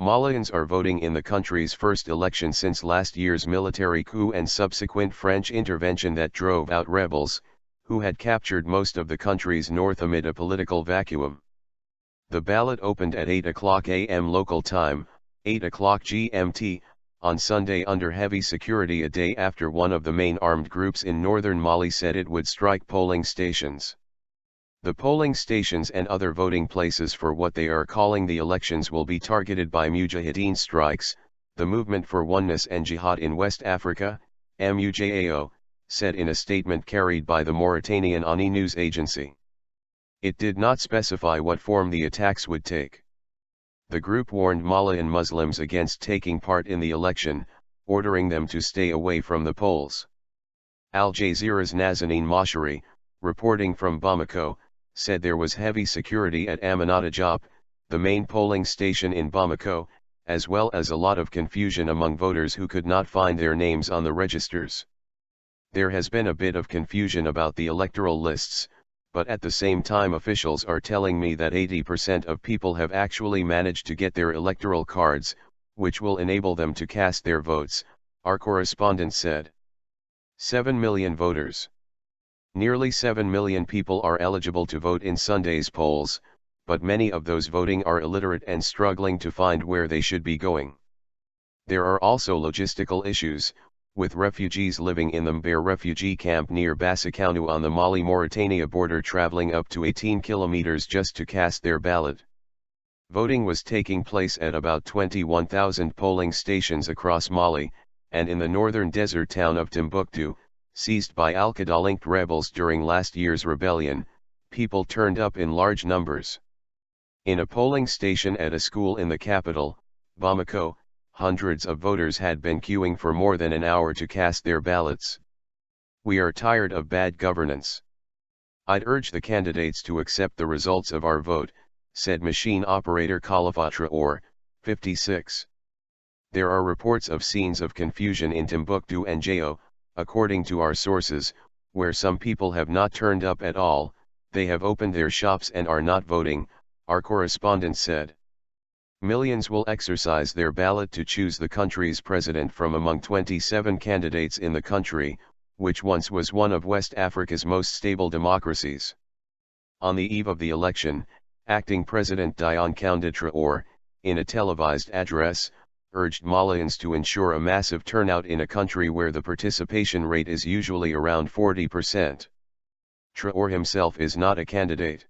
Malians are voting in the country's first election since last year's military coup and subsequent French intervention that drove out rebels, who had captured most of the country's north amid a political vacuum. The ballot opened at 8:00 a.m. local time, 8:00 GMT, on Sunday under heavy security a day after one of the main armed groups in northern Mali said it would strike polling stations. The polling stations and other voting places for what they are calling the elections will be targeted by mujahideen strikes, the Movement for Oneness and Jihad in West Africa, MUJAO, said in a statement carried by the Mauritanian ANI news agency. It did not specify what form the attacks would take. The group warned Malian Muslims against taking part in the election, ordering them to stay away from the polls. Al Jazeera's Nazanin Mashari, reporting from Bamako, said there was heavy security at Aminata Diop, the main polling station in Bamako, as well as a lot of confusion among voters who could not find their names on the registers. There has been a bit of confusion about the electoral lists, but at the same time officials are telling me that 80% of people have actually managed to get their electoral cards, which will enable them to cast their votes, our correspondent said. 7 million voters. Nearly 7 million people are eligible to vote in Sunday's polls, but many of those voting are illiterate and struggling to find where they should be going. There are also logistical issues, with refugees living in the Mber refugee camp near Bassakanou on the Mali-Mauritania border traveling up to 18 kilometers just to cast their ballot. Voting was taking place at about 21,000 polling stations across Mali, and in the northern desert town of Timbuktu, seized by Al-Qaeda-linked rebels during last year's rebellion, people turned up in large numbers. In a polling station at a school in the capital, Bamako, hundreds of voters had been queuing for more than an hour to cast their ballots. We are tired of bad governance. I'd urge the candidates to accept the results of our vote, said machine operator Khalifa Traore, 56. There are reports of scenes of confusion in Timbuktu and Jao, according to our sources, where some people have not turned up at all, they have opened their shops and are not voting, our correspondent said. Millions will exercise their ballot to choose the country's president from among 27 candidates in the country, which once was one of West Africa's most stable democracies. On the eve of the election, acting President Dion Koundé Traore, in a televised address, urged Malians to ensure a massive turnout in a country where the participation rate is usually around 40%. Traore himself is not a candidate.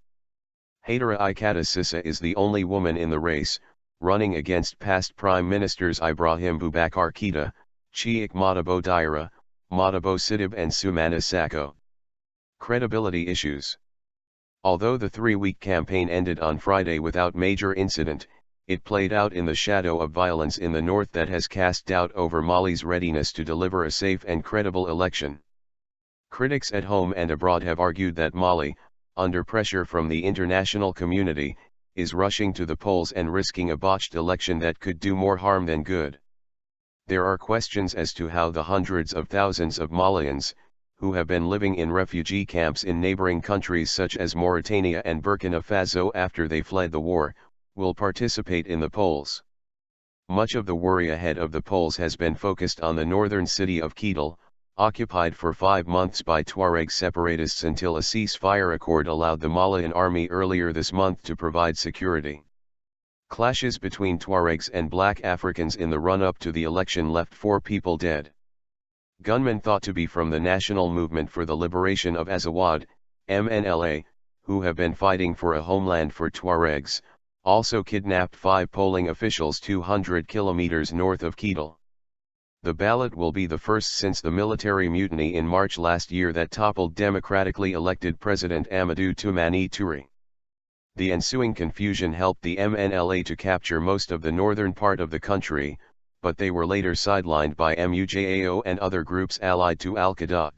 Haidara Ikata Sissa is the only woman in the race, running against past Prime Ministers Ibrahim Boubacar Keita, Cheikh Modibo Diarra, Modibo Sidib and Soumana Sako. Credibility issues. Although the three-week campaign ended on Friday without major incident, it played out in the shadow of violence in the north that has cast doubt over Mali's readiness to deliver a safe and credible election. Critics at home and abroad have argued that Mali, under pressure from the international community, is rushing to the polls and risking a botched election that could do more harm than good. There are questions as to how the hundreds of thousands of Malians, who have been living in refugee camps in neighboring countries such as Mauritania and Burkina Faso after they fled the war, will participate in the polls. Much of the worry ahead of the polls has been focused on the northern city of Kidal, occupied for 5 months by Tuareg separatists until a ceasefire accord allowed the Malian army earlier this month to provide security. Clashes between Tuaregs and black Africans in the run-up to the election left 4 people dead. Gunmen thought to be from the National Movement for the Liberation of Azawad, MNLA, who have been fighting for a homeland for Tuaregs, also kidnapped 5 polling officials 200 kilometers north of Kidal. The ballot will be the first since the military mutiny in March last year that toppled democratically elected President Amadou Toumani Touré. The ensuing confusion helped the MNLA to capture most of the northern part of the country, but they were later sidelined by MUJAO and other groups allied to Al-Qaeda.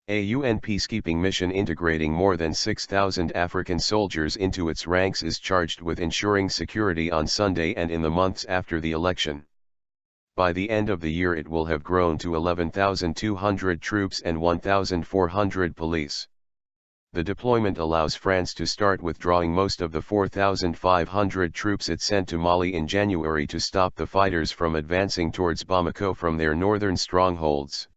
A UN peacekeeping mission integrating more than 6,000 African soldiers into its ranks is charged with ensuring security on Sunday and in the months after the election. By the end of the year it will have grown to 11,200 troops and 1,400 police. The deployment allows France to start withdrawing most of the 4,500 troops it sent to Mali in January to stop the fighters from advancing towards Bamako from their northern strongholds.